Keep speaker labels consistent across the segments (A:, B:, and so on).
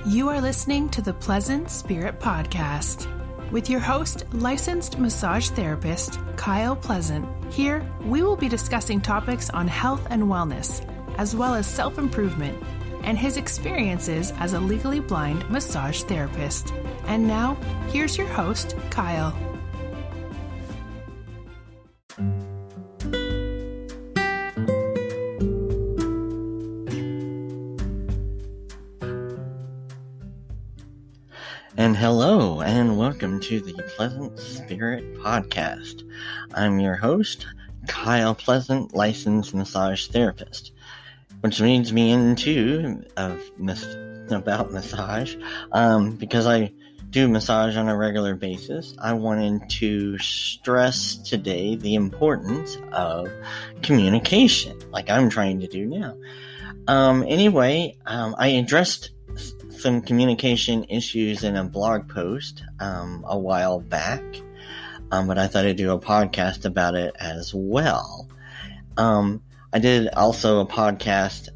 A: You are listening to the Pleasant Spirit Podcast with your host, licensed massage therapist, Kyle Pleasant. Here, we will be discussing topics on health and wellness, as well as self-improvement, and his experiences as a legally blind massage therapist. And now, here's your host, Kyle.
B: And hello, and welcome to the Pleasant Spirit Podcast. I'm your host, Kyle Pleasant, licensed massage therapist, which leads me into about massage. Because I do massage on a regular basis, I wanted to stress today the importance of communication, like I'm trying to do now. I addressed some communication issues in a blog post a while back, but I thought I'd do a podcast about it as well. I did also a podcast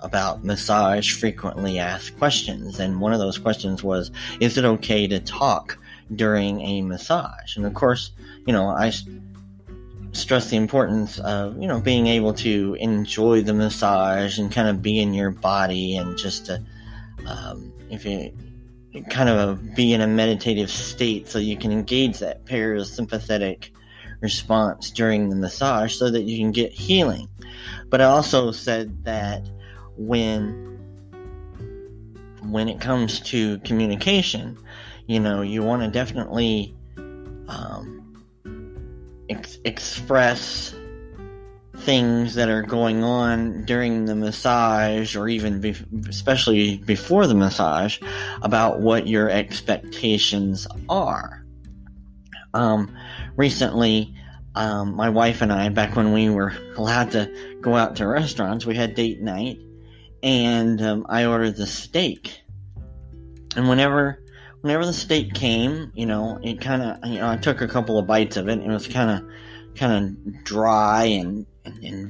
B: about massage frequently asked questions, and one of those questions was, is it okay to talk during a massage? And of course, I stress the importance of, being able to enjoy the massage and kind of be in your body and just to if you kind of be in a meditative state so you can engage that parasympathetic response during the massage so that you can get healing. But I also said that when it comes to communication, you want to definitely express things that are going on during the massage, or even especially before the massage, about what your expectations are. Recently, my wife and I, back when we were allowed to go out to restaurants, we had date night, and I ordered the steak. And whenever the steak came, it kind of, I took a couple of bites of it, and it was kind of dry and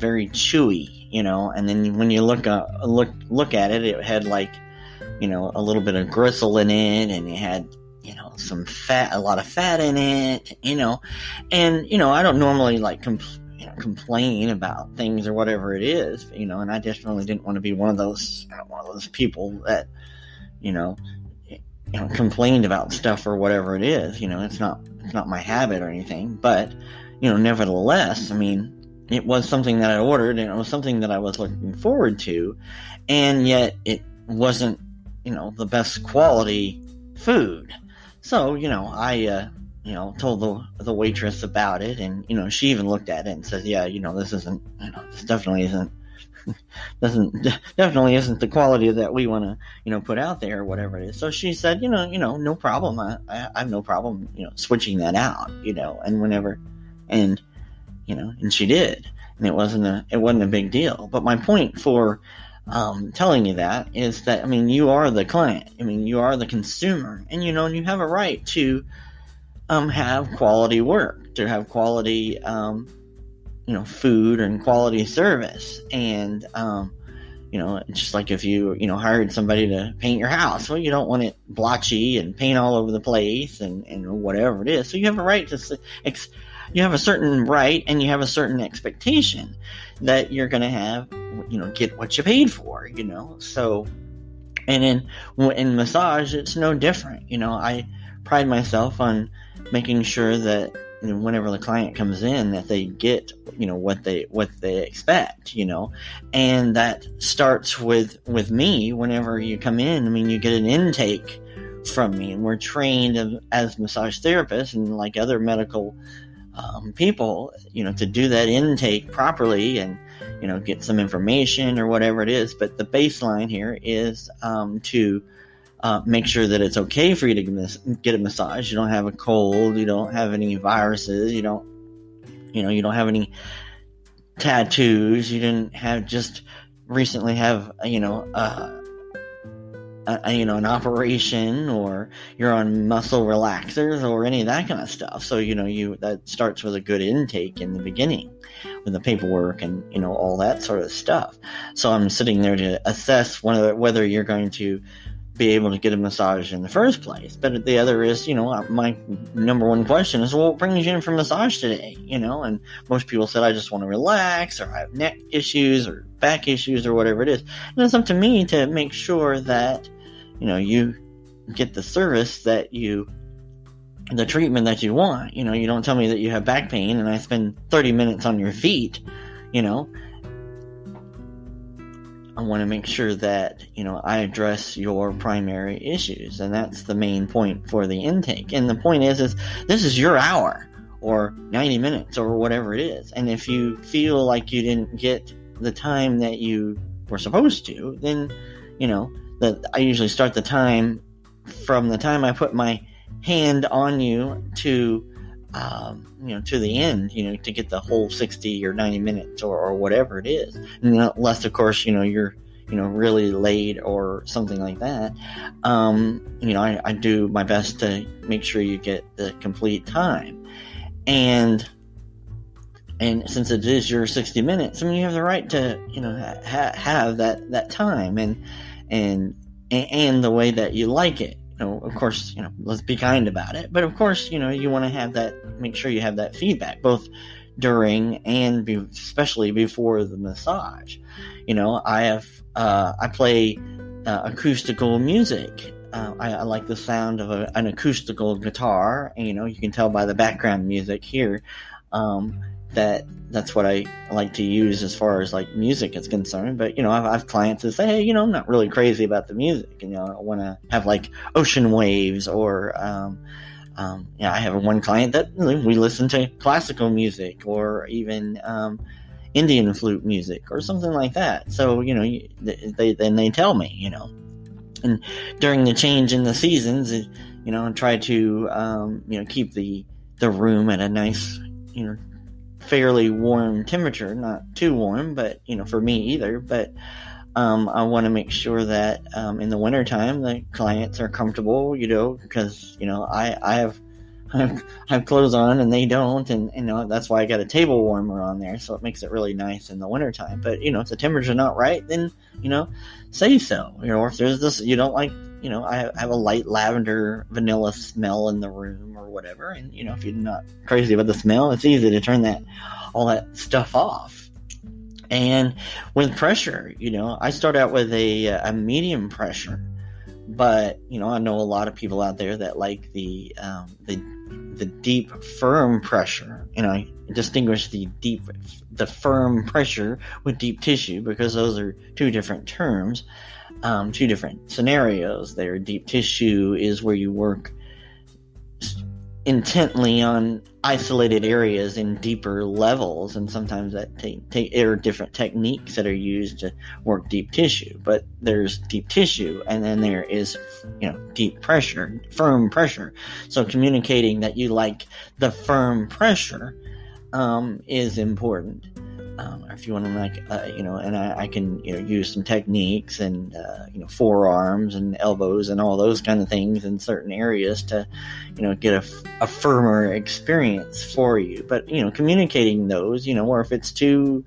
B: very chewy, and then when you look at it, it had a little bit of gristle in it, and it had, some fat, a lot of fat in it, and, I don't normally complain about things or whatever it is, and I definitely didn't want to be one of those people that, complained about stuff or whatever it is, it's not my habit or anything, but, nevertheless, it was something that I ordered, and it was something that I was looking forward to, and yet it wasn't, the best quality food. So, I, told the waitress about it, and, she even looked at it and says, yeah, this definitely isn't the quality that we want to, put out there or whatever it is. So she said, no problem. I have no problem, switching that out, and she did, and it wasn't a big deal. But my point for telling you that is that, you are the client. You are the consumer, and you have a right to have quality work, to have quality food and quality service. And just like if you hired somebody to paint your house, well, you don't want it blotchy and paint all over the place and whatever it is. So you have a right to you have a certain right, and you have a certain expectation that you're going to have, get what you paid for, So, and in massage, it's no different. I pride myself on making sure that, whenever the client comes in, that they get, what they expect, and that starts with me. Whenever you come in, you get an intake from me, and we're trained as massage therapists and like other medical people, to do that intake properly and, get some information or whatever it is. But the baseline here is to make sure that it's okay for you to get a massage. You don't have a cold, you don't have any viruses, you don't have any tattoos, you didn't have just recently have, an operation, or you're on muscle relaxers or any of that kind of stuff. So, that starts with a good intake in the beginning with the paperwork and, all that sort of stuff. So I'm sitting there to assess whether you're going to be able to get a massage in the first place. But the other is, my number one question is, well, what brings you in for massage today? And most people said, I just want to relax, or I have neck issues or back issues or whatever it is. And it's up to me to make sure that, you get the service the treatment that you want. You don't tell me that you have back pain and I spend 30 minutes on your feet. I want to make sure that, I address your primary issues. And that's the main point for the intake. And the point is this is your hour or 90 minutes or whatever it is. And if you feel like you didn't get the time that you were supposed to, then, that I usually start the time from the time I put my hand on you to the end, to get the whole 60 or 90 minutes or whatever it is. Unless, of course, you're, really late or something like that. I do my best to make sure you get the complete time. And since it is your 60 minutes, you have the right to, have that time and the way that you like it. Of course, let's be kind about it. But of course, you want to have that, make sure you have that feedback, both during and especially before the massage. I play acoustical music. I like the sound of an acoustical guitar. And, you can tell by the background music here that's what I like to use as far as like music is concerned. But I have clients that say, hey, I'm not really crazy about the music, and I want to have like ocean waves or I have one client that we listen to classical music or even Indian flute music or something like that. So they tell me, and during the change in the seasons, I try to keep the room at a nice fairly warm temperature, not too warm, but for me either. But I want to make sure that in the wintertime the clients are comfortable, because I have clothes on and they don't, and that's why I got a table warmer on there, so it makes it really nice in the wintertime. But if the temperature's not right, then say so. Or if there's this you don't like, I have a light lavender vanilla smell in the room or whatever, and if you're not crazy about the smell, it's easy to turn all that stuff off. And with pressure, I start out with a medium pressure, but I know a lot of people out there that like the deep firm pressure. I distinguish the firm pressure with deep tissue, because those are two different terms. Two different scenarios there. Deep tissue is where you work intently on isolated areas in deeper levels, and sometimes that there are different techniques that are used to work deep tissue. But there's deep tissue, and then there is deep pressure, firm pressure. So communicating that you like the firm pressure is important. If you want to and I can use some techniques and forearms and elbows and all those kind of things in certain areas to get a firmer experience for you. But communicating those, or if it's too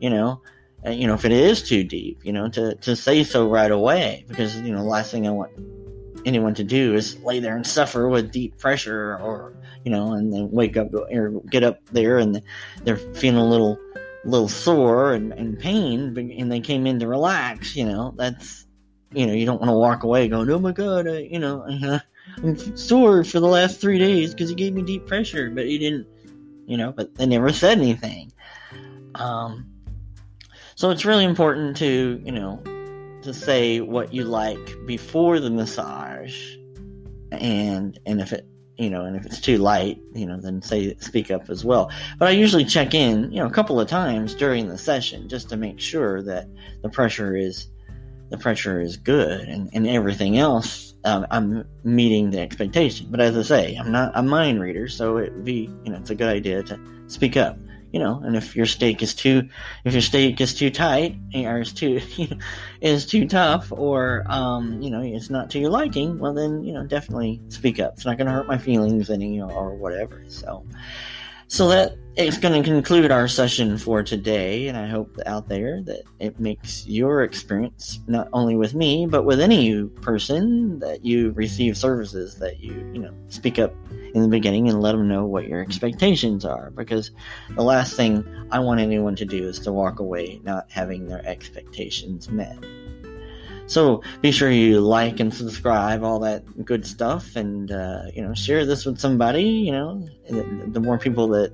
B: if it is too deep, to say so right away, because the last thing I want anyone to do is lay there and suffer with deep pressure, or and then wake up or get up there and they're feeling a little sore and pain, and they came in to relax. That's you don't want to walk away going, oh my god, I'm sore for the last 3 days because you gave me deep pressure, but you didn't, but they never said anything. So it's really important to say what you like before the massage, and if it and if it's too light, then speak up as well. But I usually check in, a couple of times during the session, just to make sure that the pressure is good, and everything else, I'm meeting the expectation. But as I say, I'm not a mind reader, so it'd be, it's a good idea to speak up. And if your steak is too tight, or is too tough, or it's not to your liking, well then definitely speak up. It's not going to hurt my feelings any or whatever. So So that is going to conclude our session for today, and I hope out there that it makes your experience, not only with me, but with any person that you receive services, that you speak up in the beginning and let them know what your expectations are, because the last thing I want anyone to do is to walk away not having their expectations met. So be sure you like and subscribe, all that good stuff, and share this with somebody. The more people that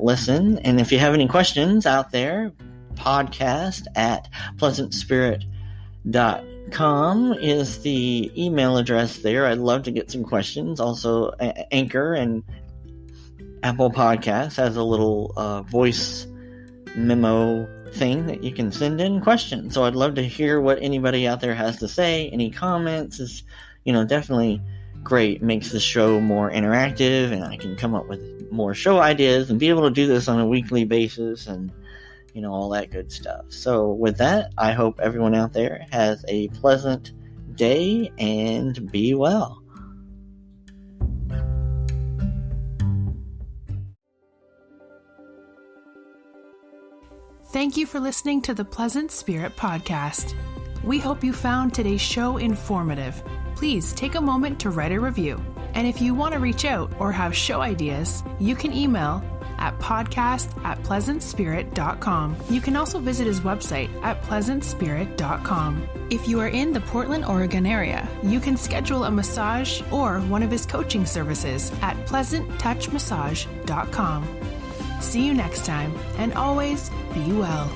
B: listen. And if you have any questions out there, podcast@pleasantspirit.com is the email address there. I'd love to get some questions. Also, Anchor and Apple Podcasts has a little voice memo thing that you can send in questions. So I'd love to hear what anybody out there has to say. Any comments is, definitely great. Makes the show more interactive, and I can come up with more show ideas and be able to do this on a weekly basis, and all that good stuff. So with that, I hope everyone out there has a pleasant day and be well.
A: Thank you for listening to the Pleasant Spirit Podcast. We hope you found today's show informative. Please take a moment to write a review. And if you want to reach out or have show ideas, you can email at podcast@pleasantspirit.com. You can also visit his website at pleasantspirit.com. If you are in the Portland, Oregon area, you can schedule a massage or one of his coaching services at pleasanttouchmassage.com. See you next time, and always be well.